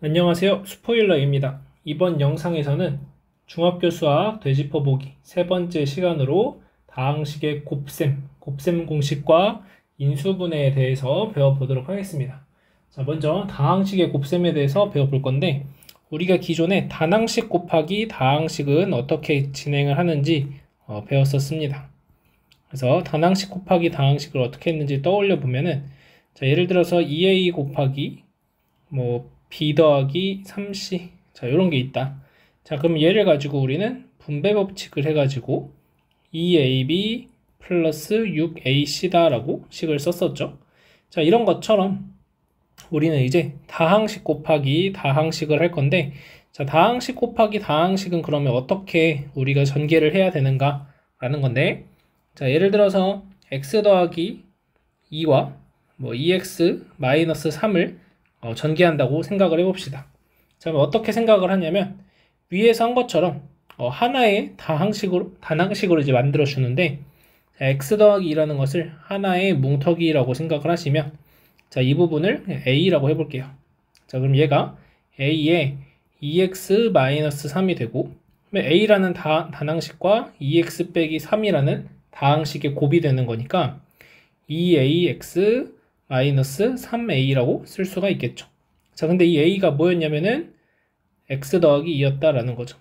안녕하세요. 스포일러입니다. 이번 영상에서는 중학교 수학 되짚어보기 세 번째 시간으로 다항식의 곱셈 공식과 인수분해에 대해서 배워보도록 하겠습니다. 자, 먼저 다항식의 곱셈에 대해서 배워볼 건데, 우리가 기존에 단항식 곱하기 다항식은 어떻게 진행을 하는지 배웠었습니다. 그래서 단항식 곱하기 다항식을 어떻게 했는지 떠올려 보면은, 자, 예를 들어서 2a 곱하기 b 더하기 3c, 자, 요런 게 있다. 자, 그럼 얘를 가지고 우리는 분배 법칙을 해가지고 2ab 플러스 6ac 다라고 식을 썼었죠. 자, 이런 것처럼 우리는 이제 다항식 곱하기 다항식을 할 건데, 자, 다항식 곱하기 다항식은 그러면 어떻게 우리가 전개를 해야 되는가 라는 건데, 자, 예를 들어서 x 더하기 2와 2x 마이너스 3을 전개한다고 생각을 해봅시다. 자, 그럼 어떻게 생각을 하냐면, 위에서 한 것처럼 하나의 단항식으로 이제 만들어 주는데, x 더하기 2라는 것을 하나의 뭉터기라고 생각을 하시면, 자, 이 부분을 a라고 해볼게요. 자, 그럼 얘가 a에 2x 마이너스 3이 되고, a라는 단항식과 2x 빼기 3이라는 다항식의 곱이 되는 거니까 2ax 마이너스 3a라고 쓸 수가 있겠죠. 자, 근데 이 a가 뭐였냐면은 x 더하기 2였다라는 거죠.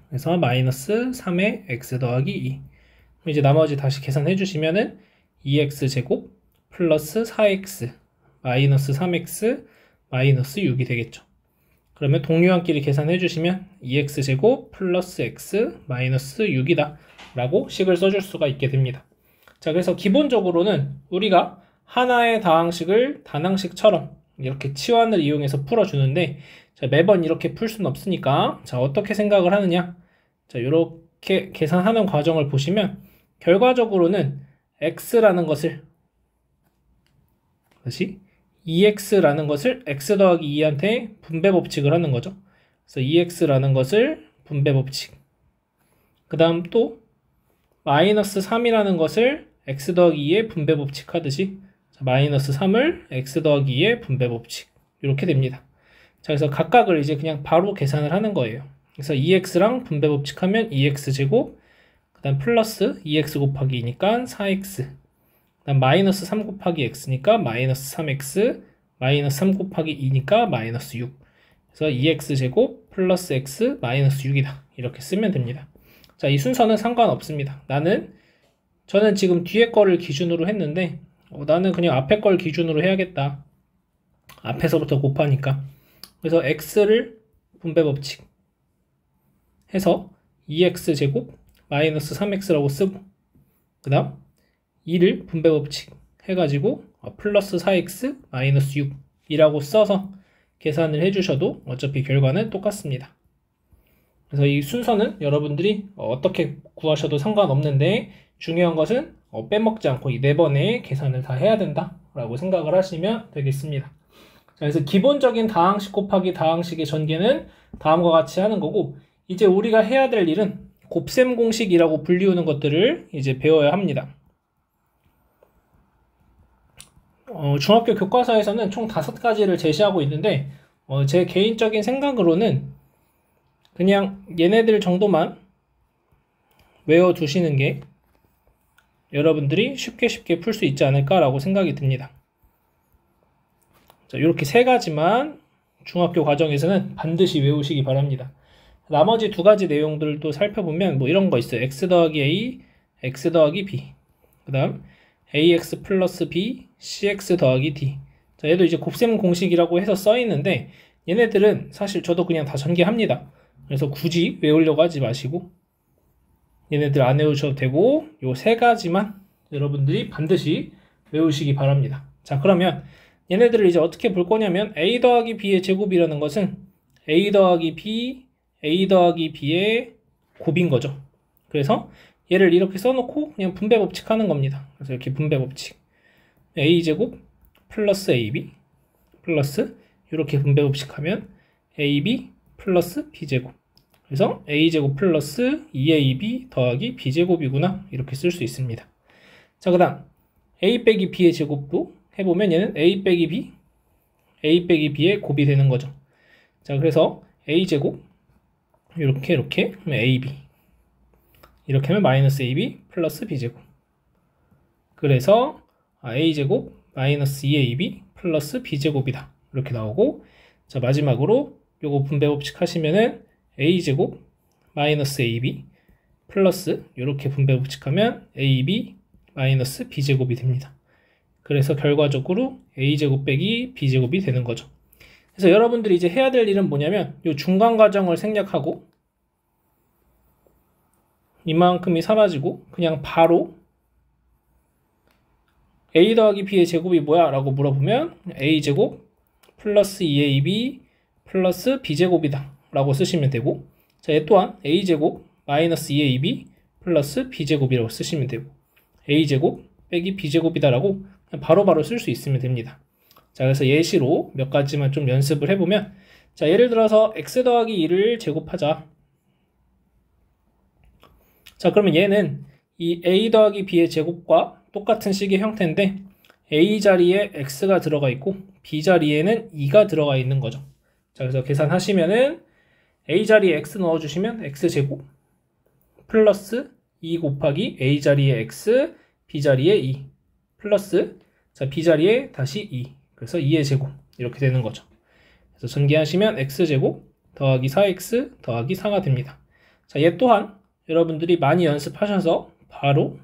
그래서 마이너스 3의 x 더하기 2. 이제 나머지 다시 계산해 주시면은 2x 제곱 플러스 4x 마이너스 3x 마이너스 6이 되겠죠. 그러면 동류항끼리 계산해 주시면 2x 제곱 플러스 x 마이너스 6이다 라고 식을 써줄 수가 있게 됩니다. 자, 그래서 기본적으로는 우리가 하나의 다항식을 단항식처럼 이렇게 치환을 이용해서 풀어주는데, 자, 매번 이렇게 풀 수는 없으니까, 자, 어떻게 생각을 하느냐? 자, 이렇게 계산하는 과정을 보시면, 결과적으로는 x라는 것을, 다시 2x라는 것을 x 더하기 2한테 분배 법칙을 하는 거죠. 그래서 2x라는 것을 분배 법칙. 그 다음 또 마이너스 3이라는 것을 x 더하기 2의 분배 법칙 하듯이, 자, 마이너스 3을 x 더하기 2의 분배 법칙, 이렇게 됩니다. 자, 그래서 각각을 이제 그냥 바로 계산을 하는 거예요. 그래서 2x랑 분배 법칙 하면 2x 제곱, 그 다음 플러스 2x 곱하기 2니까 4x, 그 다음 마이너스 3 곱하기 x니까 마이너스 3x, 마이너스 3 곱하기 2니까 마이너스 6. 그래서 2x 제곱 플러스 x 마이너스 6이다. 이렇게 쓰면 됩니다. 자, 이 순서는 상관없습니다. 저는 지금 뒤에 거를 기준으로 했는데, 나는 그냥 앞에 걸 기준으로 해야겠다. 앞에서부터 곱하니까. 그래서 x를 분배 법칙 해서 2x 제곱 마이너스 3x라고 쓰고, 그 다음 2를 분배 법칙 해가지고 플러스 4x 마이너스 6이라고 써서 계산을 해주셔도 어차피 결과는 똑같습니다. 그래서 이 순서는 여러분들이 어떻게 구하셔도 상관없는데, 중요한 것은 빼먹지 않고 이 4번의 계산을 다 해야 된다 라고 생각을 하시면 되겠습니다. 자, 그래서 기본적인 다항식 곱하기 다항식의 전개는 다음과 같이 하는 거고, 이제 우리가 해야 될 일은 곱셈 공식이라고 불리우는 것들을 이제 배워야 합니다. 중학교 교과서에서는 총 5가지를 제시하고 있는데, 제 개인적인 생각으로는 그냥 얘네들 정도만 외워두시는 게 여러분들이 쉽게 풀 수 있지 않을까라고 생각이 듭니다. 자, 이렇게 3가지만 중학교 과정에서는 반드시 외우시기 바랍니다. 나머지 2가지 내용들도 살펴보면 이런 거 있어요. x 더하기 a, x 더하기 b, 그 다음 ax 플러스 b, cx 더하기 d. 자, 얘도 이제 곱셈 공식이라고 해서 써있는데, 얘네들은 사실 저도 그냥 다 전개합니다. 그래서 굳이 외우려고 하지 마시고 얘네들 안 외우셔도 되고, 요 3가지만 여러분들이 반드시 외우시기 바랍니다. 자, 그러면 얘네들을 이제 어떻게 볼 거냐면, a 더하기 b의 제곱이라는 것은 a 더하기 b, a 더하기 b의 곱인 거죠. 그래서 얘를 이렇게 써놓고 그냥 분배 법칙 하는 겁니다. 그래서 이렇게 분배 법칙 a 제곱 플러스 ab 플러스 이렇게 분배 법칙 하면 ab 플러스 b제곱, 그래서 a제곱 플러스 2ab 더하기 b제곱이구나, 이렇게 쓸 수 있습니다. 자, 그 다음 a 빼기 b의 제곱도 해보면 얘는 a 빼기 b, a 빼기 b의 곱이 되는 거죠. 자, 그래서 a제곱 이렇게 그러면 ab 이렇게 하면 마이너스 ab 플러스 b제곱. 그래서 a제곱 마이너스 2ab 플러스 b제곱이다. 이렇게 나오고, 자, 마지막으로 요거 분배 법칙 하시면은 a제곱 마이너스 ab 플러스 이렇게 분배 법칙하면 ab 마이너스 b제곱이 됩니다. 그래서 결과적으로 a제곱 빼기 b제곱이 되는 거죠. 그래서 여러분들이 이제 해야 될 일은 뭐냐면 요 중간 과정을 생략하고 이만큼이 사라지고 그냥 바로 a 더하기 b의 제곱이 뭐야? 라고 물어보면 a제곱 플러스 2ab 플러스 b제곱이다 라고 쓰시면 되고, 자, 얘 또한 a제곱 마이너스 2ab 플러스 b제곱이라고 쓰시면 되고, a제곱 빼기 b제곱이다 라고 바로바로 쓸 수 있으면 됩니다. 자, 그래서 예시로 몇 가지만 좀 연습을 해보면, 자, 예를 들어서 x 더하기 2를 제곱하자. 자, 그러면 얘는 이 a 더하기 b의 제곱과 똑같은 식의 형태인데 a 자리에 x가 들어가 있고 b 자리에는 2가 들어가 있는 거죠. 자, 그래서 계산하시면은 a 자리에 x 넣어주시면 x제곱 플러스 2 곱하기 a 자리에 x, b 자리에 2 플러스, 자, b 자리에 다시 2, 그래서 2의 제곱 이렇게 되는 거죠. 그래서 전개하시면 x제곱 더하기 4x 더하기 4가 됩니다. 자, 얘 또한 여러분들이 많이 연습하셔서 바로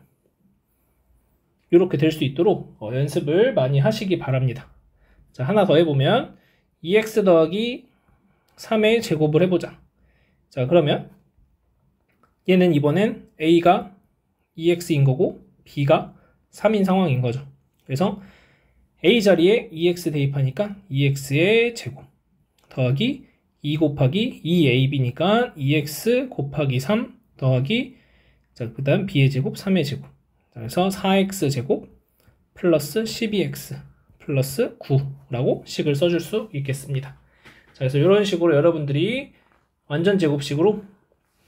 이렇게 될 수 있도록 연습을 많이 하시기 바랍니다. 자, 하나 더 해보면 2x 더하기 3의 제곱을 해보자. 자, 그러면 얘는 이번엔 a가 2x인 거고 b가 3인 상황인 거죠. 그래서 a 자리에 2x 대입하니까 2x의 제곱 더하기 2 곱하기 2ab니까 2x 곱하기 3 더하기, 자, 그 다음 b의 제곱 3의 제곱, 그래서 4x 제곱 플러스 12x 플러스 9라고 식을 써줄 수 있겠습니다. 자, 그래서 이런 식으로 여러분들이 완전 제곱식으로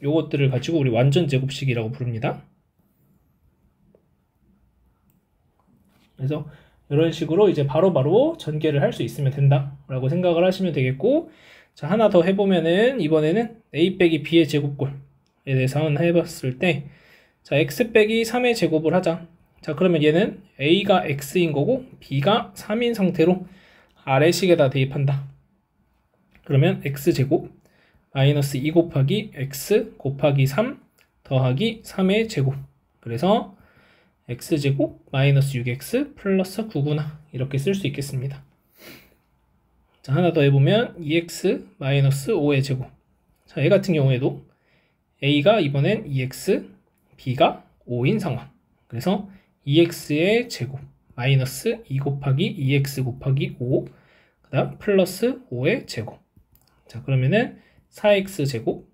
요것들을 가지고 우리 완전 제곱식이라고 부릅니다. 그래서 이런 식으로 이제 바로바로 전개를 할 수 있으면 된다라고 생각을 하시면 되겠고, 자, 하나 더 해보면은 이번에는 a 빼기 b의 제곱꼴에 대해서 한번 해봤을 때, 자, x 빼기 3의 제곱을 하자. 자, 그러면 얘는 a가 x인 거고 b가 3인 상태로 아래식에다 대입한다. 그러면 x제곱 마이너스 2 곱하기 x 곱하기 3 더하기 3의 제곱, 그래서 x제곱 마이너스 6x 플러스 9구나 이렇게 쓸 수 있겠습니다. 자, 하나 더 해보면 2x 마이너스 5의 제곱. 자, 얘 같은 경우에도 a가 이번엔 2x, b가 5인 상황. 그래서 2x의 제곱 마이너스 2 곱하기 2x 곱하기 5, 그 다음 플러스 5의 제곱. 자, 그러면은 4x 제곱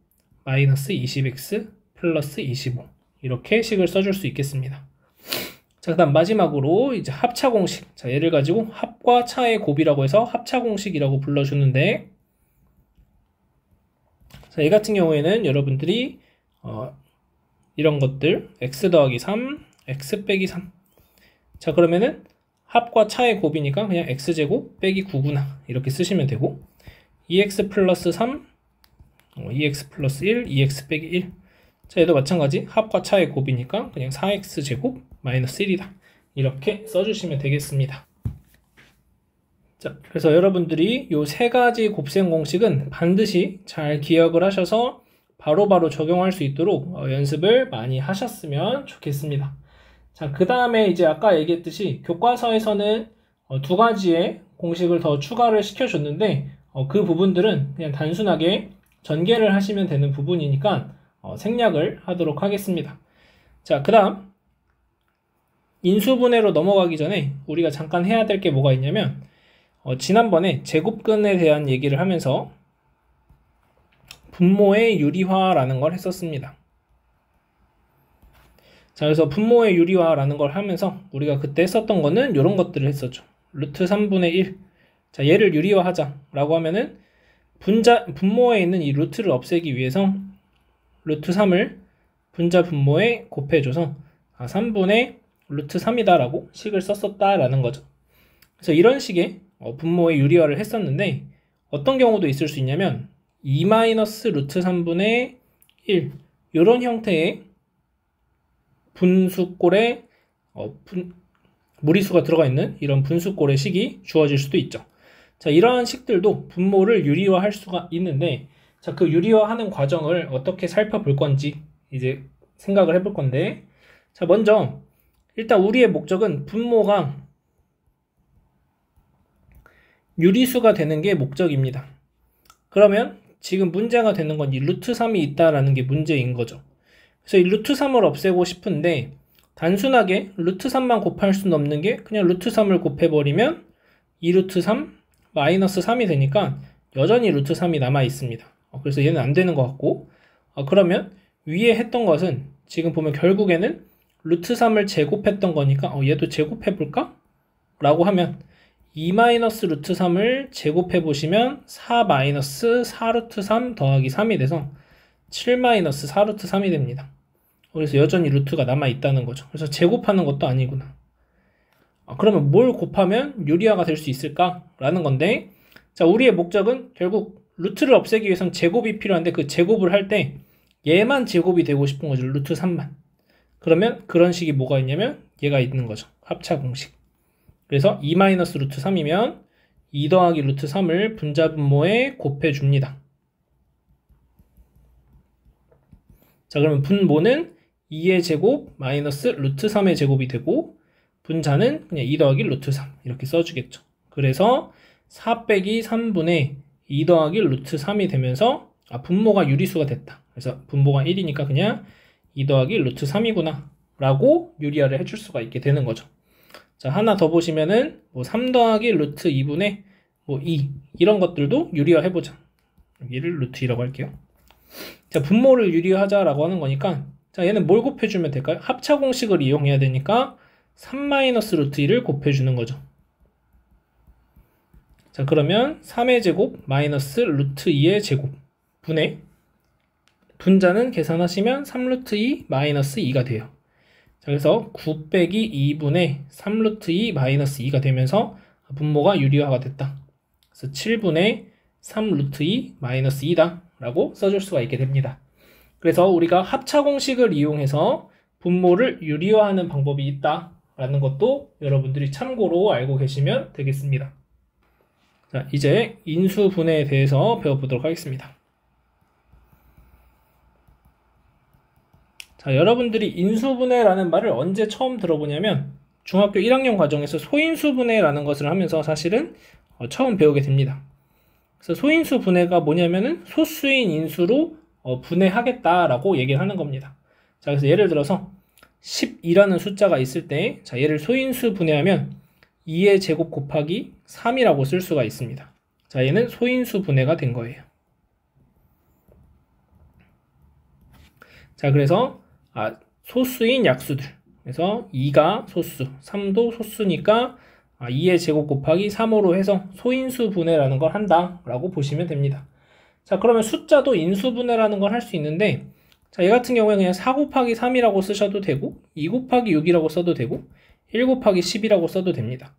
마이너스 20x 플러스 25 이렇게 식을 써줄 수 있겠습니다. 자, 그 다음 마지막으로 이제 합차 공식. 자, 얘를 가지고 합과 차의 곱이라고 해서 합차 공식이라고 불러주는데, 자, 얘 같은 경우에는 여러분들이 이런 것들 x 더하기 3, x 빼기 3. 자, 그러면은 합과 차의 곱이니까 그냥 x제곱 빼기 9구나 이렇게 쓰시면 되고, 2x 플러스 3, 2x 플러스 1, 2x 빼기 1. 자, 얘도 마찬가지 합과 차의 곱이니까 그냥 4x제곱 마이너스 1이다 이렇게 써주시면 되겠습니다. 자, 그래서 여러분들이 요 세 가지 곱셈 공식은 반드시 잘 기억을 하셔서 바로바로 적용할 수 있도록 연습을 많이 하셨으면 좋겠습니다. 자, 그 다음에 이제 아까 얘기했듯이 교과서에서는 두 가지의 공식을 더 추가를 시켜줬는데 그 부분들은 그냥 단순하게 전개를 하시면 되는 부분이니까 생략을 하도록 하겠습니다. 자, 그 다음 인수분해로 넘어가기 전에 우리가 잠깐 해야 될 게 뭐가 있냐면, 지난번에 제곱근에 대한 얘기를 하면서 분모의 유리화라는 걸 했었습니다. 자, 그래서 분모의 유리화라는 걸 하면서 우리가 그때 했었던 거는 이런 것들을 했었죠. 루트 3분의 1. 자, 얘를 유리화하자 라고 하면은 분모에 있는 이 루트를 없애기 위해서 루트 3을 분자 분모에 곱해줘서 3분의 루트 3이다 라고 식을 썼었다 라는 거죠. 그래서 이런 식의 분모의 유리화를 했었는데 어떤 경우도 있을 수 있냐면 2-루트 3분의 1 이런 형태의 분수꼴에 무리수가 들어가 있는 이런 분수꼴의 식이 주어질 수도 있죠. 자, 이러한 식들도 분모를 유리화할 수가 있는데, 자, 그 유리화하는 과정을 어떻게 살펴볼 건지 이제 생각을 해볼 건데, 자, 먼저 일단 우리의 목적은 분모가 유리수가 되는 게 목적입니다. 그러면 지금 문제가 되는 건 이 루트 3이 있다라는 게 문제인 거죠. 그래서 이 루트 3을 없애고 싶은데 단순하게 루트 3만 곱할 수는 없는 게 그냥 루트 3을 곱해버리면 2루트 3 마이너스 3이 되니까 여전히 루트 3이 남아 있습니다. 그래서 얘는 안 되는 것 같고, 그러면 위에 했던 것은 지금 보면 결국에는 루트 3을 제곱했던 거니까 얘도 제곱해볼까? 라고 하면 2-루트 3을 제곱해보시면 4-4루트 3 더하기 3이 돼서 7-4루트 3이 됩니다. 그래서 여전히 루트가 남아있다는 거죠. 그래서 제곱하는 것도 아니구나. 그러면 뭘 곱하면 유리화가 될 수 있을까? 라는 건데, 자, 우리의 목적은 결국 루트를 없애기 위해선 제곱이 필요한데 그 제곱을 할 때 얘만 제곱이 되고 싶은 거죠. 루트 3만. 그러면 그런 식이 뭐가 있냐면 얘가 있는 거죠. 합차 공식. 그래서 2-루트 3이면 2 더하기 루트 3을 분자분모에 곱해줍니다. 자, 그러면 분모는 2의 제곱 마이너스 루트 3의 제곱이 되고 분자는 그냥 2 더하기 루트 3 이렇게 써주겠죠. 그래서 4 빼기 3분의 2 더하기 루트 3이 되면서 분모가 유리수가 됐다. 그래서 분모가 1이니까 그냥 2 더하기 루트 3이구나 라고 유리화를 해줄 수가 있게 되는 거죠. 자, 하나 더 보시면은 3 더하기 루트 2분의 2 이런 것들도 유리화 해보자. 여기를 루트 2라고 할게요. 자, 분모를 유리화하자라고 하는 거니까 자, 얘는 뭘 곱해주면 될까요? 합차 공식을 이용해야 되니까 3-루트 2를 곱해주는 거죠. 자, 그러면 3의 제곱 마이너스 루트 2의 제곱 분의 분자는 계산하시면 3루트 2 마이너스 2가 돼요. 자, 그래서 9 빼기 2분의 3루트 2 마이너스 2가 되면서 분모가 유리화가 됐다. 그래서 7분의 3루트 2 마이너스 2다 라고 써줄 수가 있게 됩니다. 그래서 우리가 합차 공식을 이용해서 분모를 유리화하는 방법이 있다 라는 것도 여러분들이 참고로 알고 계시면 되겠습니다. 자, 이제 인수분해에 대해서 배워보도록 하겠습니다. 자, 여러분들이 인수분해라는 말을 언제 처음 들어보냐면 중학교 1학년 과정에서 소인수분해라는 것을 하면서 사실은 처음 배우게 됩니다. 그래서 소인수분해가 뭐냐면은 소수인 인수로 분해하겠다라고 얘기를 하는 겁니다. 자, 그래서 예를 들어서 12라는 숫자가 있을 때, 자, 얘를 소인수 분해하면 2의 제곱 곱하기 3이라고 쓸 수가 있습니다. 자, 얘는 소인수 분해가 된 거예요. 자, 그래서 소수인 약수들. 그래서 2가 소수, 3도 소수니까 2의 제곱 곱하기 3으로 해서 소인수 분해라는 걸 한다라고 보시면 됩니다. 자, 그러면 숫자도 인수분해라는 걸 할 수 있는데, 자, 얘 같은 경우에 그냥 4 곱하기 3이라고 쓰셔도 되고 2 곱하기 6이라고 써도 되고 1 곱하기 10이라고 써도 됩니다.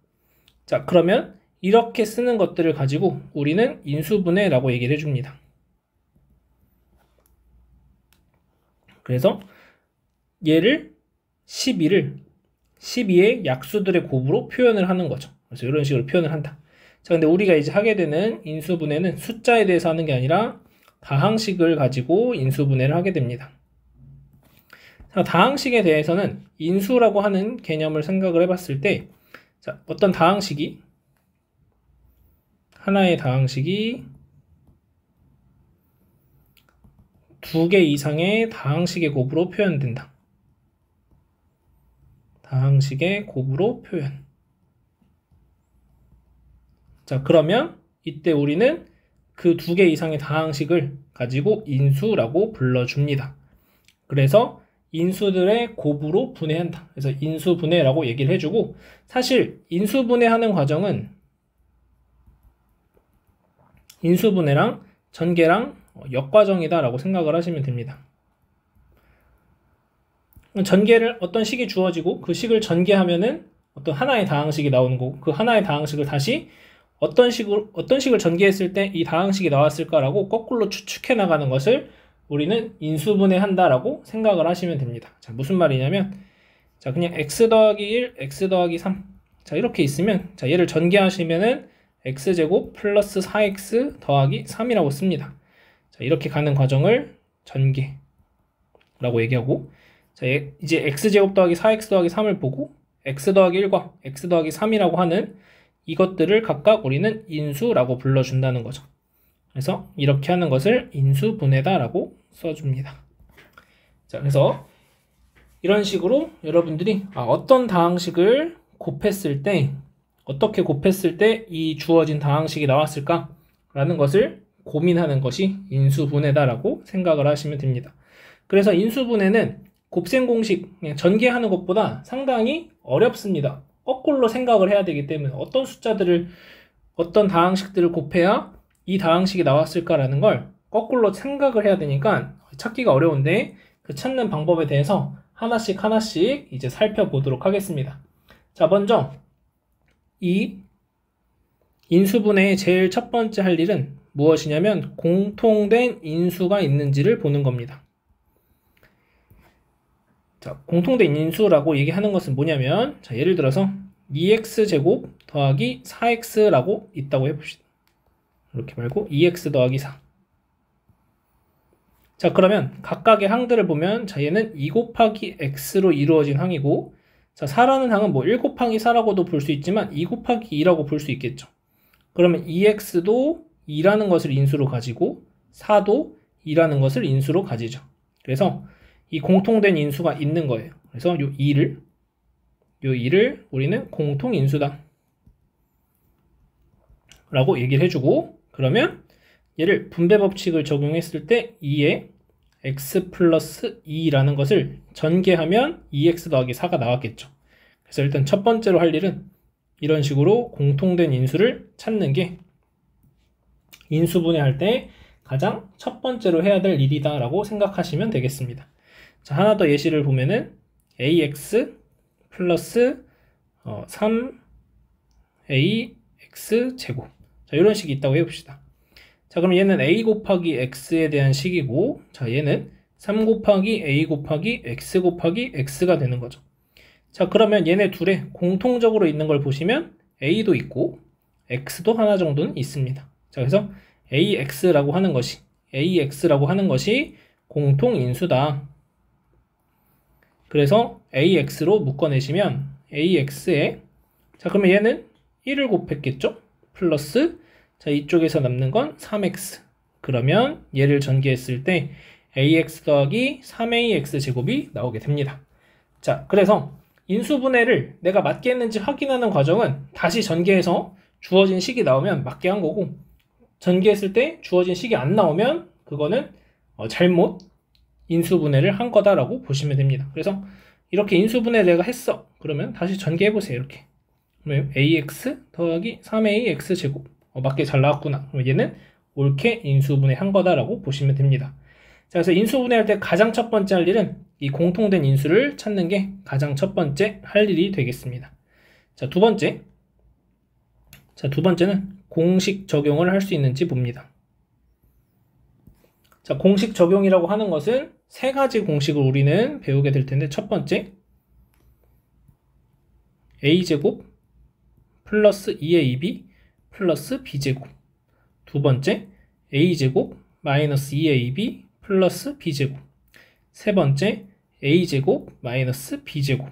자, 그러면 이렇게 쓰는 것들을 가지고 우리는 인수분해라고 얘기를 해줍니다. 그래서 얘를 12의 약수들의 곱으로 표현을 하는 거죠. 그래서 이런 식으로 표현을 한다. 자, 근데 우리가 이제 하게 되는 인수분해는 숫자에 대해서 하는 게 아니라 다항식을 가지고 인수분해를 하게 됩니다. 자, 다항식에 대해서는 인수라고 하는 개념을 생각을 해봤을 때, 자, 어떤 다항식이, 하나의 다항식이 2개 이상의 다항식의 곱으로 표현된다. 다항식의 곱으로 표현. 자, 그러면 이때 우리는 그 2개 이상의 다항식을 가지고 인수라고 불러줍니다. 그래서 인수들의 곱으로 분해한다. 그래서 인수분해라고 얘기를 해주고, 사실 인수분해하는 과정은 인수분해랑 전개랑 역과정이다 라고 생각을 하시면 됩니다. 전개를 어떤 식이 주어지고 그 식을 전개하면은 어떤 하나의 다항식이 나오는 거고, 그 하나의 다항식을 다시 어떤 식을 전개했을 때 이 다항식이 나왔을까라고 거꾸로 추측해 나가는 것을 우리는 인수분해한다라고 생각을 하시면 됩니다. 자, 무슨 말이냐면, 자, 그냥 x 더하기 1, x 더하기 3. 자, 이렇게 있으면, 자, 얘를 전개하시면은 x제곱 플러스 4x 더하기 3이라고 씁니다. 자, 이렇게 가는 과정을 전개라고 얘기하고, 자, 이제 x제곱 더하기 4x 더하기 3을 보고, x 더하기 1과 x 더하기 3이라고 하는 이것들을 각각 우리는 인수라고 불러준다는 거죠. 그래서 이렇게 하는 것을 인수분해다라고 써줍니다. 자, 그래서 이런 식으로 여러분들이 어떤 다항식을 곱했을 때, 어떻게 곱했을 때 이 주어진 다항식이 나왔을까라는 것을 고민하는 것이 인수분해다라고 생각을 하시면 됩니다. 그래서 인수분해는 곱셈 공식 그냥 전개하는 것보다 상당히 어렵습니다. 거꾸로 생각을 해야 되기 때문에 어떤 다항식들을 곱해야 이 다항식이 나왔을까라는 걸 거꾸로 생각을 해야 되니까 찾기가 어려운데 그 찾는 방법에 대해서 하나씩 이제 살펴보도록 하겠습니다. 자, 먼저 이 인수분해의 제일 첫 번째 할 일은 무엇이냐면 공통된 인수가 있는지를 보는 겁니다. 자, 공통된 인수라고 얘기하는 것은 뭐냐면, 자, 예를 들어서 2x제곱 더하기 4x라고 있다고 해봅시다. 이렇게 말고 2x 더하기 4. 자, 그러면 각각의 항들을 보면, 자, 얘는 2 곱하기 x로 이루어진 항이고, 자, 4라는 항은 뭐 1 곱하기 4라고도 볼 수 있지만 2 곱하기 2라고 볼 수 있겠죠. 그러면 2x도 2라는 것을 인수로 가지고 4도 2라는 것을 인수로 가지죠. 그래서 이 공통된 인수가 있는 거예요. 그래서 요 2를 우리는 공통인수다 라고 얘기를 해주고, 그러면 얘를 분배 법칙을 적용했을 때 2에 x 플러스 2라는 것을 전개하면 2x 더하기 4가 나왔겠죠. 그래서 일단 첫 번째로 할 일은 이런 식으로 공통된 인수를 찾는 게 인수분해할 때 가장 첫 번째로 해야 될 일이다 라고 생각하시면 되겠습니다. 자, 하나 더 예시를 보면은 ax 플러스 3ax 제곱. 자, 이런 식이 있다고 해봅시다. 자, 그럼 얘는 a 곱하기 x에 대한 식이고, 자, 얘는 3 곱하기 a 곱하기 x 곱하기 x가 되는 거죠. 자, 그러면 얘네 둘에 공통적으로 있는 걸 보시면 a도 있고 x도 하나 정도는 있습니다. 자, 그래서 ax라고 하는 것이 공통인수다. 그래서 ax로 묶어내시면 ax에, 자, 그러면 얘는 1을 곱했겠죠? 플러스, 자, 이쪽에서 남는 건 3x. 그러면 얘를 전개했을 때 ax 더하기 3ax 제곱이 나오게 됩니다. 자, 그래서 인수분해를 내가 맞게 했는지 확인하는 과정은 다시 전개해서 주어진 식이 나오면 맞게 한 거고, 전개했을 때 주어진 식이 안 나오면 그거는 잘못 인수분해를 한 거다라고 보시면 됩니다. 그래서 이렇게 인수분해 내가 했어. 그러면 다시 전개해보세요. 이렇게. 그러면 ax 더하기 3ax 제곱. 맞게 잘 나왔구나. 그럼 얘는 옳게 인수분해 한 거다라고 보시면 됩니다. 자, 그래서 인수분해할 때 가장 첫 번째 할 일은 이 공통된 인수를 찾는 게 가장 첫 번째 할 일이 되겠습니다. 자, 두 번째는 공식 적용을 할 수 있는지 봅니다. 자, 공식 적용이라고 하는 것은 세 가지 공식을 우리는 배우게 될 텐데, 첫 번째 a제곱 플러스 2ab 플러스 b제곱. 두 번째 a제곱 마이너스 2ab 플러스 b제곱. 세 번째 a제곱 마이너스 b제곱.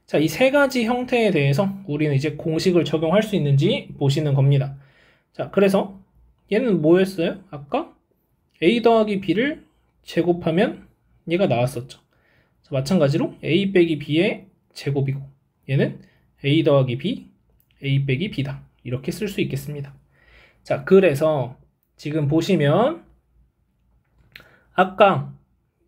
자, 이 세 가지 형태에 대해서 우리는 이제 공식을 적용할 수 있는지 보시는 겁니다. 자, 그래서 얘는 뭐였어요? 아까 a 더하기 b를 제곱하면 얘가 나왔었죠. 자, 마찬가지로 a 빼기 b의 제곱이고, 얘는 a 더하기 b, a 빼기 b다. 이렇게 쓸 수 있겠습니다. 자, 그래서 지금 보시면 아까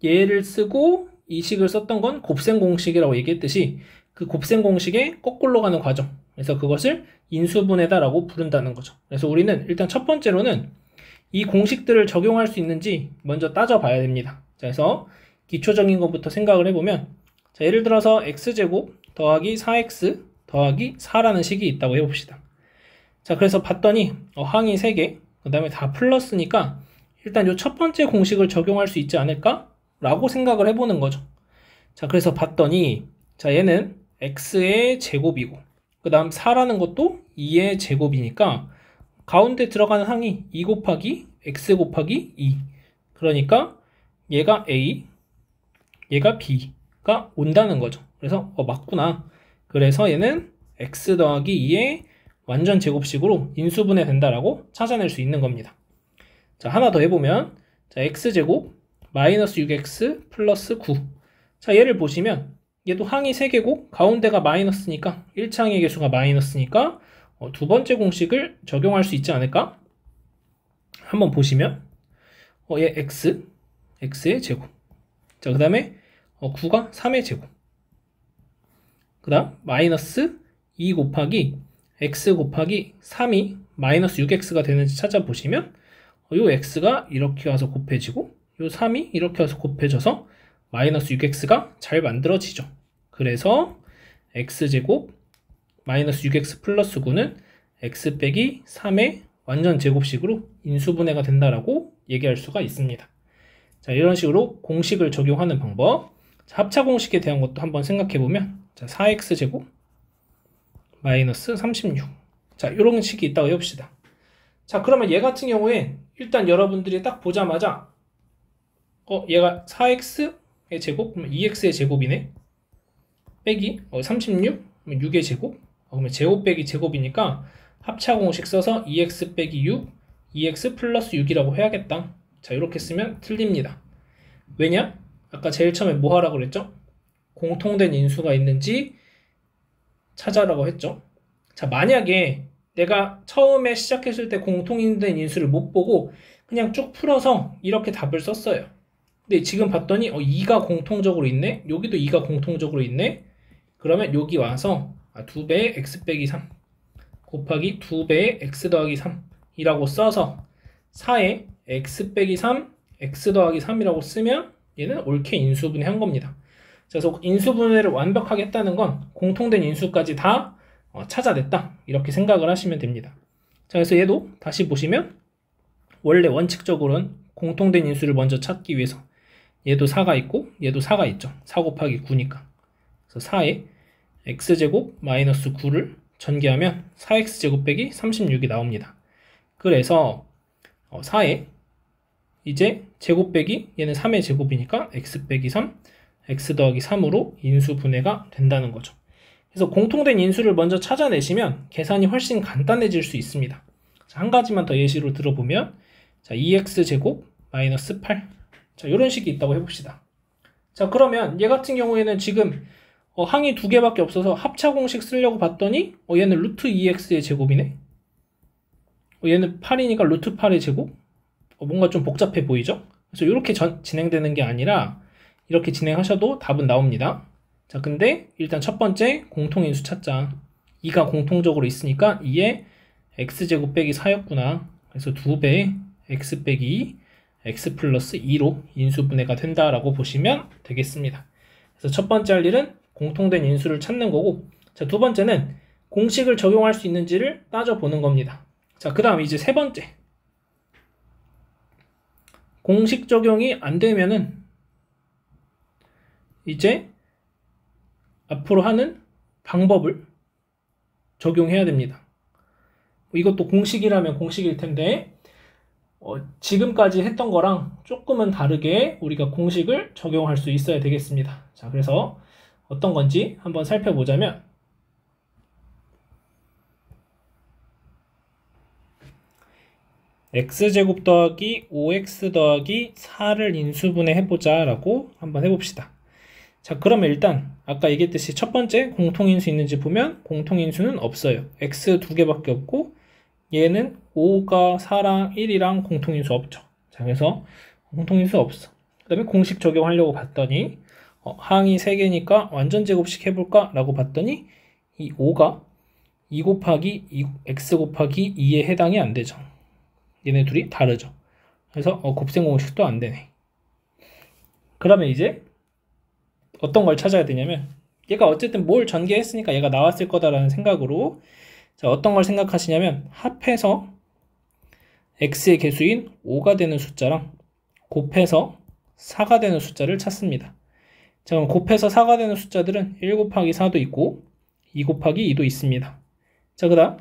얘를 쓰고 이 식을 썼던 건 곱셈 공식이라고 얘기했듯이 그 곱셈 공식의 거꾸로 가는 과정, 그래서 그것을 인수분해다라고 부른다는 거죠. 그래서 우리는 일단 첫 번째로는 이 공식들을 적용할 수 있는지 먼저 따져봐야 됩니다. 자, 그래서 기초적인 것부터 생각을 해보면, 자, 예를 들어서 x제곱 더하기 4x 더하기 4라는 식이 있다고 해봅시다. 자, 그래서 봤더니 항이 3개, 그 다음에 다 플러스니까 일단 요 첫 번째 공식을 적용할 수 있지 않을까? 라고 생각을 해보는 거죠. 자, 그래서 봤더니 자, 얘는 x의 제곱이고 그 다음 4라는 것도 2의 제곱이니까 가운데 들어가는 항이 2 곱하기 x 곱하기 2. 그러니까 얘가 a, 얘가 b가 온다는 거죠. 그래서 맞구나. 그래서 얘는 x 더하기 2의 완전 제곱식으로 인수분해 된다라고 찾아낼 수 있는 겁니다. 자, 하나 더 해보면 자, x제곱 마이너스 6x 플러스 9. 자, 얘를 보시면 얘도 항이 3개고 가운데가 마이너스니까 1차항의 개수가 마이너스니까 두 번째 공식을 적용할 수 있지 않을까? 한번 보시면 얘 x의 제곱. 자, 그 다음에 9가 3의 제곱. 그 다음 마이너스 2 곱하기 x 곱하기 3이 마이너스 6x가 되는지 찾아보시면 요 x가 이렇게 와서 곱해지고 요 3이 이렇게 와서 곱해져서 마이너스 6x가 잘 만들어지죠. 그래서 x제곱 마이너스 6x 플러스 9는 x 빼기 3의 완전 제곱식으로 인수분해가 된다라고 얘기할 수가 있습니다. 자, 이런 식으로 공식을 적용하는 방법. 자, 합차 공식에 대한 것도 한번 생각해보면 자, 4x제곱 마이너스 36. 자, 이런 식이 있다고 해봅시다. 자, 그러면 얘 같은 경우에 일단 여러분들이 딱 보자마자 얘가 4x의 제곱? 그러면 2x의 제곱이네. 빼기 36? 그러면 6의 제곱? 그러면 제곱 빼기 제곱이니까 합차 공식 써서 2x 빼기 6, 2x 플러스 6이라고 해야겠다. 자, 이렇게 쓰면 틀립니다. 왜냐? 아까 제일 처음에 뭐 하라고 그랬죠? 공통된 인수가 있는지 찾아라고 했죠. 자, 만약에 내가 처음에 시작했을 때 공통된 인수를 못 보고 그냥 쭉 풀어서 이렇게 답을 썼어요. 근데 지금 봤더니 2가 공통적으로 있네? 여기도 2가 공통적으로 있네? 그러면 여기 와서 2배의 x 빼기 3 곱하기 2배의 x 더하기 3이라고 써서 4에 x 빼기 3, x 더하기 3이라고 쓰면 얘는 옳게 인수분해한 겁니다. 그래서 인수분해를 완벽하게 했다는 건 공통된 인수까지 다 찾아냈다. 이렇게 생각을 하시면 됩니다. 자, 그래서 얘도 다시 보시면 원래 원칙적으로는 공통된 인수를 먼저 찾기 위해서 얘도 4가 있고 얘도 4가 있죠. 4 곱하기 9니까. 그래서 4에 x제곱 마이너스 9를 전개하면 4x제곱 빼기 36이 나옵니다. 그래서 4에 이제 제곱 빼기 얘는 3의 제곱이니까 x 빼기 3, x 더하기 3으로 인수분해가 된다는 거죠. 그래서 공통된 인수를 먼저 찾아내시면 계산이 훨씬 간단해질 수 있습니다. 자, 한 가지만 더 예시로 들어보면 자, 2x제곱 마이너스 8. 자, 이런 식이 있다고 해봅시다. 자, 그러면 얘 같은 경우에는 지금 항이 2개밖에 없어서 합차 공식 쓰려고 봤더니 얘는 루트 2x의 제곱이네. 얘는 8이니까 루트 8의 제곱. 뭔가 좀 복잡해 보이죠? 그래서 이렇게 진행되는 게 아니라 이렇게 진행하셔도 답은 나옵니다. 자, 근데 일단 첫 번째 공통인수 찾자. 2가 공통적으로 있으니까 2에 x제곱 빼기 4였구나. 그래서 2배 x 빼기 2, x 플러스 2로 인수분해가 된다라고 보시면 되겠습니다. 그래서 첫 번째 할 일은 공통된 인수를 찾는 거고, 자, 두 번째는 공식을 적용할 수 있는지를 따져보는 겁니다. 자, 그 다음 이제 세 번째. 공식 적용이 안 되면은 이제 앞으로 하는 방법을 적용해야 됩니다. 이것도 공식이라면 공식일 텐데 지금까지 했던 거랑 조금은 다르게 우리가 공식을 적용할 수 있어야 되겠습니다. 자, 그래서 어떤 건지 한번 살펴보자면 x제곱 더하기 5x 더하기 4를 인수분해 해보자 라고 한번 해봅시다. 자, 그러면 일단 아까 얘기했듯이 첫 번째 공통인수 있는지 보면 공통인수는 없어요. x 2개밖에 없고 얘는 5가 4랑 1이랑 공통인수 없죠. 자, 그래서 공통인수 없어. 그 다음에 공식 적용하려고 봤더니 항이 3개니까 완전 제곱식 해볼까? 라고 봤더니 이 5가 2 곱하기 x 곱하기 2에 해당이 안 되죠. 얘네 둘이 다르죠. 그래서 곱셈 공식도 안 되네. 그러면 이제 어떤 걸 찾아야 되냐면 얘가 어쨌든 뭘 전개했으니까 얘가 나왔을 거다라는 생각으로 자, 어떤 걸 생각하시냐면 합해서 x의 개수인 5가 되는 숫자랑 곱해서 4가 되는 숫자를 찾습니다. 자, 그럼 곱해서 4가 되는 숫자들은 1 곱하기 4도 있고 2 곱하기 2도 있습니다. 자, 그 다음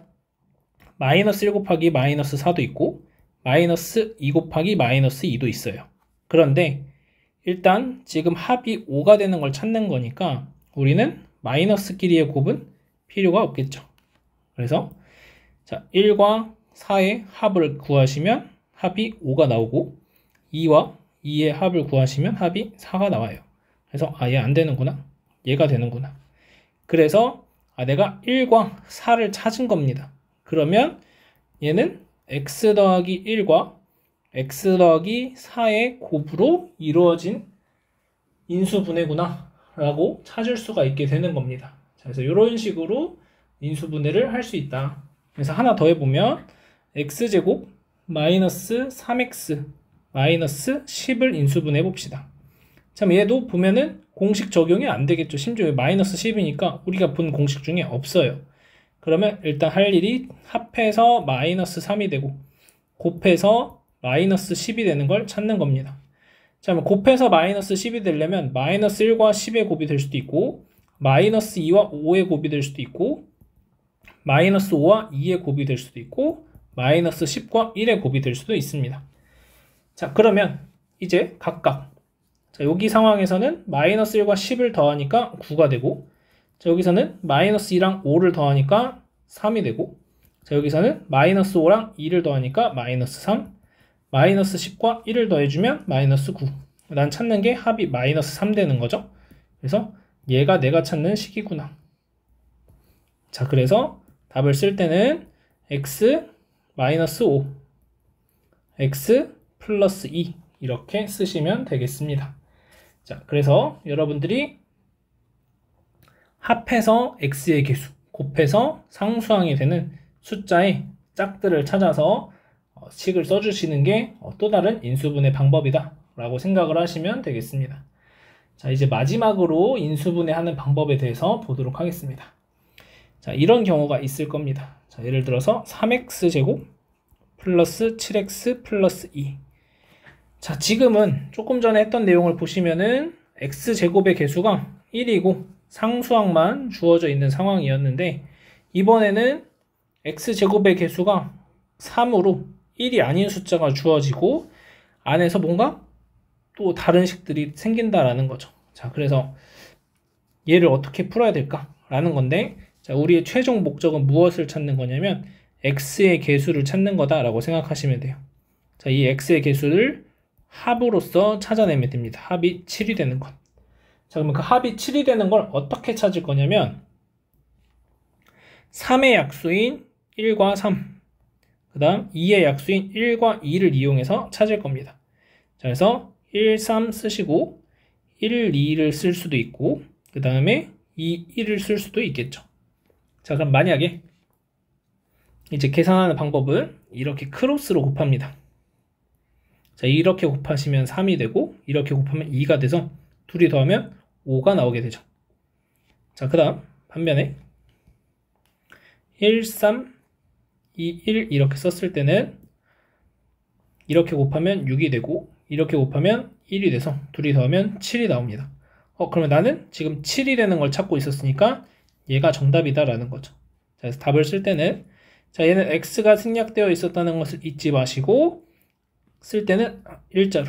마이너스 1 곱하기 마이너스 4도 있고 마이너스 2 곱하기 마이너스 2도 있어요. 그런데 일단 지금 합이 5가 되는 걸 찾는 거니까 우리는 마이너스끼리의 곱은 필요가 없겠죠. 그래서 자, 1과 4의 합을 구하시면 합이 5가 나오고 2와 2의 합을 구하시면 합이 4가 나와요. 그래서 얘 안 되는구나. 얘가 되는구나. 그래서 내가 1과 4를 찾은 겁니다. 그러면 얘는 x 더하기 1과 x 더하기 4의 곱으로 이루어진 인수분해구나 라고 찾을 수가 있게 되는 겁니다. 자, 그래서 이런 식으로 인수분해를 할 수 있다. 그래서 하나 더 해보면 x제곱 마이너스 3x 마이너스 10을 인수분해 봅시다. 참 얘도 보면은 공식 적용이 안 되겠죠. 심지어 마이너스 10이니까 우리가 본 공식 중에 없어요. 그러면 일단 할 일이 합해서 마이너스 3이 되고 곱해서 마이너스 10이 되는 걸 찾는 겁니다. 자, 그럼 곱해서 마이너스 10이 되려면 마이너스 1과 10의 곱이 될 수도 있고 마이너스 2와 5의 곱이 될 수도 있고 마이너스 5와 2의 곱이 될 수도 있고 마이너스 10과 1의 곱이 될 수도 있습니다. 자, 그러면 이제 각각 자, 여기 상황에서는 마이너스 1과 10을 더하니까 9가 되고 자, 여기서는 마이너스 2랑 5를 더하니까 3이 되고 자, 여기서는 마이너스 5랑 2를 더하니까 마이너스 3 마이너스 10과 1을 더해주면 마이너스 9. 난 찾는 게 합이 마이너스 3 되는 거죠. 그래서 얘가 내가 찾는 식이구나. 자, 그래서 답을 쓸 때는 x 마이너스 5 x 플러스 2 이렇게 쓰시면 되겠습니다. 자, 그래서 여러분들이 합해서 x의 개수, 곱해서 상수항이 되는 숫자의 짝들을 찾아서 식을 써주시는 게 또 다른 인수분해 방법이다 라고 생각을 하시면 되겠습니다. 자, 이제 마지막으로 인수분해하는 방법에 대해서 보도록 하겠습니다. 자, 이런 경우가 있을 겁니다. 자, 예를 들어서 3x제곱 플러스 7x 플러스 2. 자, 지금은 조금 전에 했던 내용을 보시면은 x제곱의 개수가 1이고 상수항만 주어져 있는 상황이었는데 이번에는 x제곱의 개수가 3으로 1이 아닌 숫자가 주어지고 안에서 뭔가 또 다른 식들이 생긴다라는 거죠. 자, 그래서 얘를 어떻게 풀어야 될까라는 건데 자, 우리의 최종 목적은 무엇을 찾는 거냐면 x의 개수를 찾는 거다라고 생각하시면 돼요. 자, 이 x의 개수를 합으로서 찾아내면 됩니다. 합이 7이 되는 것. 자, 그러면 그 합이 7이 되는 걸 어떻게 찾을 거냐면 3의 약수인 1과 3 그 다음 2의 약수인 1과 2를 이용해서 찾을 겁니다. 자, 그래서 1, 3 쓰시고 1, 2를 쓸 수도 있고 그 다음에 2, 1을 쓸 수도 있겠죠. 자, 그럼 만약에 이제 계산하는 방법은 이렇게 크로스로 곱합니다. 자, 이렇게 곱하시면 3이 되고 이렇게 곱하면 2가 돼서 둘이 더하면 5가 나오게 되죠. 자, 그 다음 반면에 1, 3, 2, 1 이렇게 썼을 때는 이렇게 곱하면 6이 되고 이렇게 곱하면 1이 돼서 둘이 더하면 7이 나옵니다. 그러면 나는 지금 7이 되는 걸 찾고 있었으니까 얘가 정답이다 라는 거죠. 자, 그래서 답을 쓸 때는 자, 얘는 x가 생략되어 있었다는 것을 잊지 마시고 쓸 때는 일자로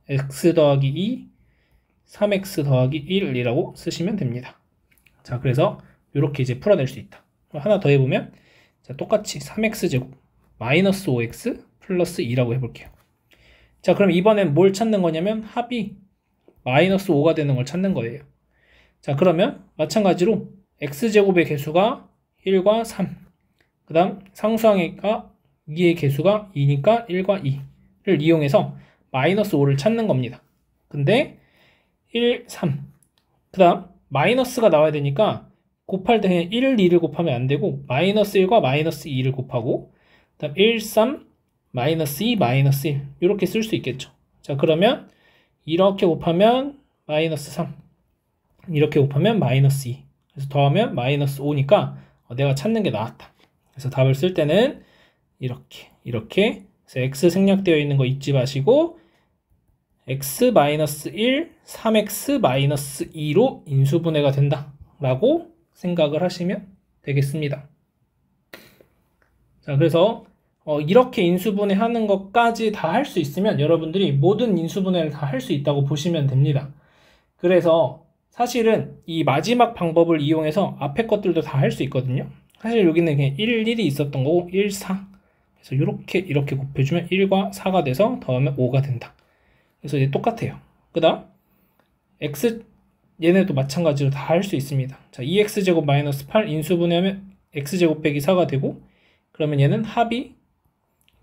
x 더하기 2 3x 더하기 1이라고 쓰시면 됩니다. 자, 그래서 이렇게 이제 풀어낼 수 있다. 하나 더 해보면 자, 똑같이 3x제곱 마이너스 5x 플러스 2라고 해볼게요. 자, 그럼 이번엔 뭘 찾는 거냐면 합이 마이너스 5가 되는 걸 찾는 거예요. 자, 그러면 마찬가지로 x제곱의 개수가 1과 3 그 다음 상수항의가 2의 개수가 2니까 1과 2를 이용해서 마이너스 5를 찾는 겁니다. 근데 1, 3 그 다음 마이너스가 나와야 되니까 곱할 때 그냥 1, 2를 곱하면 안 되고 마이너스 1과 마이너스 2를 곱하고 그 다음 1, 3 마이너스 2, 마이너스 1 이렇게 쓸 수 있겠죠. 자, 그러면 이렇게 곱하면 마이너스 3 이렇게 곱하면 마이너스 2 그래서 더하면 마이너스 5니까 내가 찾는 게 나았다. 그래서 답을 쓸 때는 이렇게 그래서 x 생략되어 있는 거 잊지 마시고 x-1, 3x-2로 인수분해가 된다 라고 생각을 하시면 되겠습니다. 자, 그래서 이렇게 인수분해 하는 것까지 다 할 수 있으면 여러분들이 모든 인수분해를 다 할 수 있다고 보시면 됩니다. 그래서 사실은 이 마지막 방법을 이용해서 앞에 것들도 다 할 수 있거든요. 사실 여기는 그냥 1, 1이 있었던 거고 1, 4. 그래서 이렇게 곱해주면 1과 4가 돼서 더하면 5가 된다. 그래서 이제 똑같아요. 그 다음 x 얘네도 마찬가지로 다 할 수 있습니다. 자, 2x제곱 마이너스 8 인수분해하면 x제곱 빼기 4가 되고 그러면 얘는 합이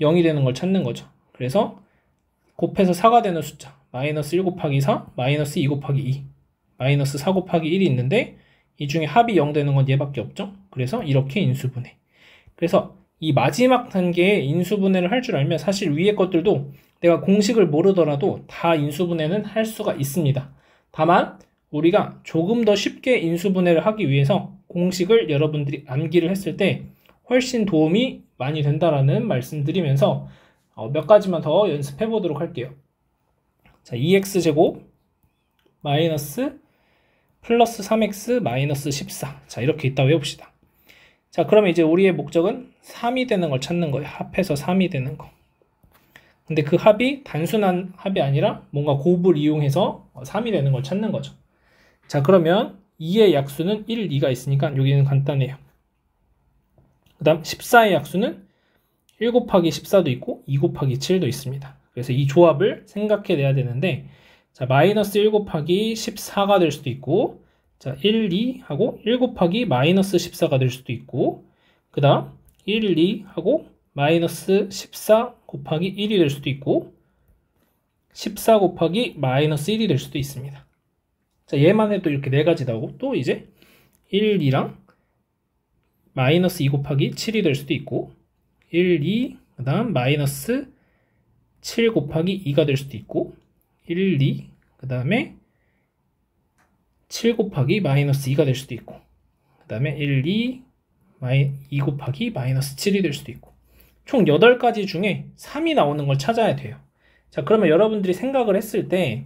0이 되는 걸 찾는 거죠. 그래서 곱해서 4가 되는 숫자 마이너스 1 곱하기 4, 마이너스 2 곱하기 2, 마이너스 4 곱하기 1이 있는데 이 중에 합이 0 되는 건 얘밖에 없죠. 그래서 이렇게 인수분해. 그래서 이 마지막 단계에 인수분해를 할 줄 알면 사실 위에 것들도 내가 공식을 모르더라도 다 인수분해는 할 수가 있습니다. 다만 우리가 조금 더 쉽게 인수분해를 하기 위해서 공식을 여러분들이 암기를 했을 때 훨씬 도움이 많이 된다라는 말씀드리면서 몇 가지만 더 연습해 보도록 할게요. 자, 2x제곱 마이너스 플러스 3x 마이너스 14. 자, 이렇게 있다 외웁시다. 자, 그러면 이제 우리의 목적은 3이 되는 걸 찾는 거예요. 합해서 3이 되는 거. 근데 그 합이 단순한 합이 아니라 뭔가 곱을 이용해서 3이 되는 걸 찾는 거죠. 자, 그러면 2의 약수는 1, 2가 있으니까 여기는 간단해요. 그 다음 14의 약수는 1 곱하기 14도 있고 2 곱하기 7도 있습니다. 그래서 이 조합을 생각해 내야 되는데 자, 마이너스 1 곱하기 14가 될 수도 있고 자, 1, 2 하고 1 곱하기 마이너스 14가 될 수도 있고 그 다음 1, 2 하고 마이너스 14 곱하기 1이 될 수도 있고 14 곱하기 마이너스 1이 될 수도 있습니다. 자, 얘만 해도 이렇게 네 가지 나오고 또 이제 1, 2랑 마이너스 2 곱하기 7이 될 수도 있고 1, 2, 그 다음 마이너스 7 곱하기 2가 될 수도 있고 1, 2, 그 다음에 7 곱하기 마이너스 2가 될 수도 있고 그 다음에 1, 2, 2 곱하기 마이너스 7이 될 수도 있고 총 8가지 중에 3이 나오는 걸 찾아야 돼요. 자, 그러면 여러분들이 생각을 했을 때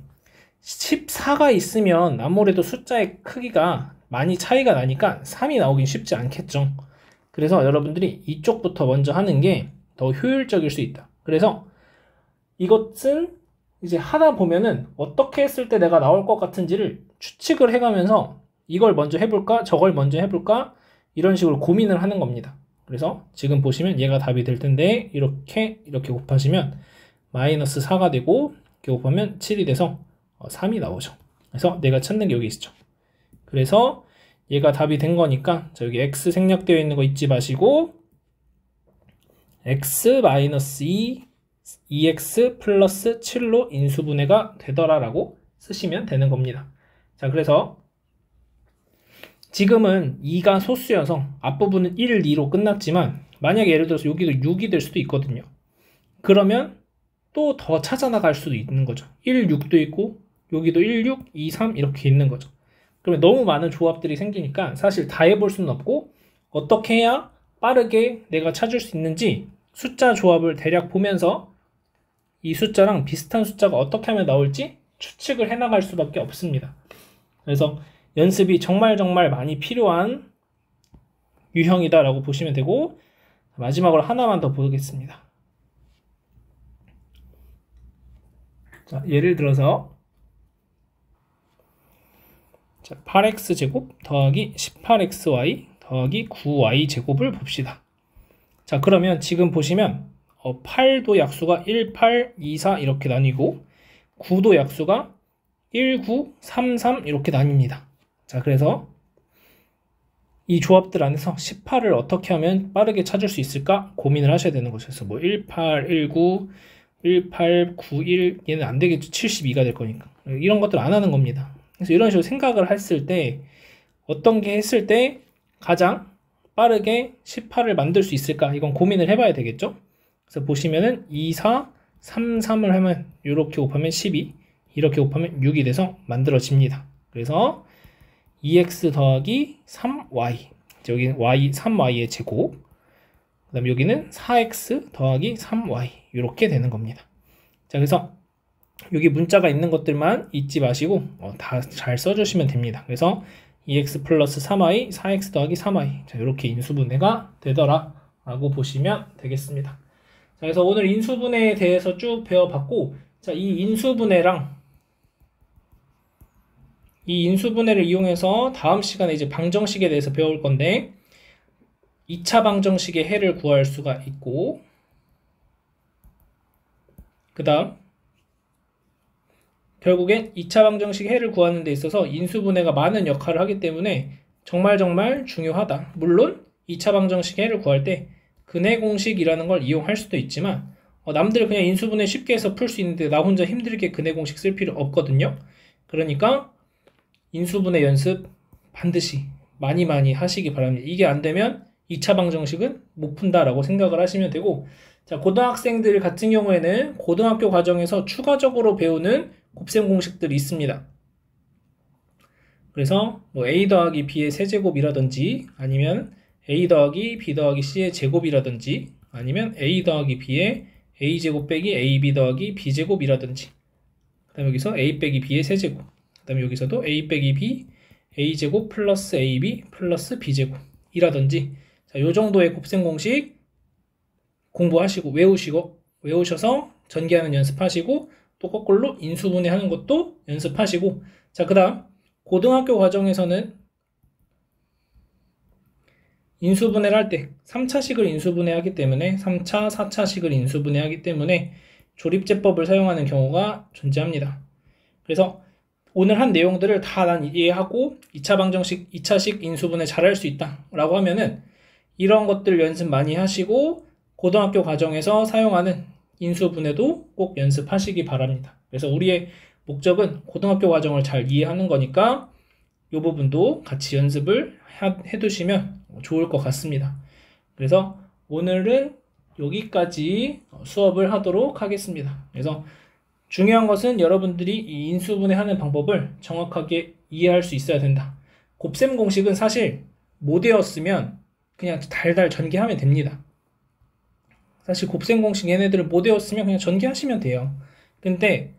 14가 있으면 아무래도 숫자의 크기가 많이 차이가 나니까 3이 나오긴 쉽지 않겠죠. 그래서 여러분들이 이쪽부터 먼저 하는 게 더 효율적일 수 있다. 그래서 이것은 이제 하다 보면은 어떻게 했을 때 내가 나올 것 같은지를 추측을 해가면서 이걸 먼저 해볼까 저걸 먼저 해볼까 이런 식으로 고민을 하는 겁니다. 그래서 지금 보시면 얘가 답이 될 텐데 이렇게 곱하시면 마이너스 4가 되고 이렇게 곱하면 7이 돼서 3이 나오죠. 그래서 내가 찾는 게 여기 있죠. 그래서 얘가 답이 된 거니까 자, 여기 x 생략되어 있는 거 잊지 마시고 x-2 2x 플러스 7로 인수분해가 되더라 라고 쓰시면 되는 겁니다. 자, 그래서 지금은 2가 소수여서 앞부분은 1, 2로 끝났지만 만약에 예를 들어서 여기도 6이 될 수도 있거든요. 그러면 또 더 찾아나갈 수도 있는 거죠. 1, 6도 있고 여기도 1, 6, 2, 3 이렇게 있는 거죠. 그러면 너무 많은 조합들이 생기니까 사실 다 해볼 수는 없고 어떻게 해야 빠르게 내가 찾을 수 있는지 숫자 조합을 대략 보면서 이 숫자랑 비슷한 숫자가 어떻게 하면 나올지 추측을 해나갈 수밖에 없습니다. 그래서 연습이 정말 많이 필요한 유형이다 라고 보시면 되고 마지막으로 하나만 더 보겠습니다. 자, 예를 들어서 8x제곱 더하기 18xy 더하기 9y제곱을 봅시다. 자, 그러면 지금 보시면 8도 약수가 1, 8, 2, 4 이렇게 나뉘고 9도 약수가 1, 9, 3, 3 이렇게 나뉩니다. 자, 그래서 이 조합들 안에서 18을 어떻게 하면 빠르게 찾을 수 있을까 고민을 하셔야 되는 거죠. 그래서 뭐 1, 8, 1, 9, 1, 8, 9, 1 얘는 안 되겠죠. 72가 될 거니까. 이런 것들 안 하는 겁니다. 그래서 이런 식으로 생각을 했을 때 어떤 게 했을 때 가장 빠르게 18을 만들 수 있을까 이건 고민을 해봐야 되겠죠. 그래서 보시면은 2, 4, 3, 3을 하면 이렇게 곱하면 12 이렇게 곱하면 6이 돼서 만들어집니다. 그래서 2x 더하기 3y 여기는 y, 3y의 제곱. 그 다음에 여기는 4x 더하기 3y. 이렇게 되는 겁니다. 자, 그래서 여기 문자가 있는 것들만 잊지 마시고 다 잘 써주시면 됩니다. 그래서 2x 플러스 3y, 4x 더하기 3y. 자, 이렇게 인수분해가 되더라 라고 보시면 되겠습니다. 자, 그래서 오늘 인수분해에 대해서 쭉 배워봤고, 자, 이 인수분해를 이용해서 다음 시간에 이제 방정식에 대해서 배울 건데, 2차 방정식의 해를 구할 수가 있고, 그 다음 결국엔 2차 방정식 해를 구하는 데 있어서 인수분해가 많은 역할을 하기 때문에 정말 중요하다. 물론 2차 방정식 해를 구할 때 근해 공식이라는 걸 이용할 수도 있지만 남들 그냥 인수분해 쉽게 해서 풀 수 있는데 나 혼자 힘들게 근해 공식 쓸 필요 없거든요. 그러니까 인수분해 연습 반드시 많이 하시기 바랍니다. 이게 안 되면 2차 방정식은 못 푼다라고 생각을 하시면 되고, 자, 고등학생들 같은 경우에는 고등학교 과정에서 추가적으로 배우는 곱셈 공식들이 있습니다. 그래서 뭐 a 더하기 b의 세제곱이라든지 아니면 a 더하기 b 더하기 c의 제곱이라든지 아니면 a 더하기 b의 a제곱 빼기 ab 더하기 b제곱이라든지, 그 다음에 여기서 a 빼기 b의 세제곱, 그 다음에 여기서도 a 빼기 b a제곱 플러스 ab 플러스 b제곱이라든지, 자, 요 정도의 곱셈 공식 공부하시고 외우셔서 전개하는 연습하시고 또 거꾸로 인수분해 하는 것도 연습하시고, 자, 그 다음 고등학교 과정에서는 인수분해를 할 때 3차식을 인수분해하기 때문에 3차, 4차식을 인수분해하기 때문에 조립제법을 사용하는 경우가 존재합니다. 그래서 오늘 한 내용들을 다 난 이해하고 2차 방정식, 2차식 인수분해 잘할 수 있다 라고 하면은 이런 것들 연습 많이 하시고 고등학교 과정에서 사용하는 인수분해도 꼭 연습하시기 바랍니다. 그래서 우리의 목적은 고등학교 과정을 잘 이해하는 거니까 이 부분도 같이 연습을 해두시면 좋을 것 같습니다. 그래서 오늘은 여기까지 수업을 하도록 하겠습니다. 그래서 중요한 것은 여러분들이 이 인수분해하는 방법을 정확하게 이해할 수 있어야 된다. 곱셈 공식은 사실 못 외웠으면 그냥 달달 전개하면 됩니다. 사실 곱셈 공식 얘네들을 못 외웠으면 그냥 전개하시면 돼요. 근데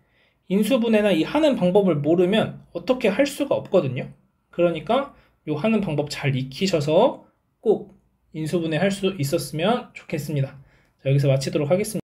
인수분해나 이 하는 방법을 모르면 어떻게 할 수가 없거든요. 그러니까 요 하는 방법 잘 익히셔서 꼭 인수분해 할 수 있었으면 좋겠습니다. 자, 여기서 마치도록 하겠습니다.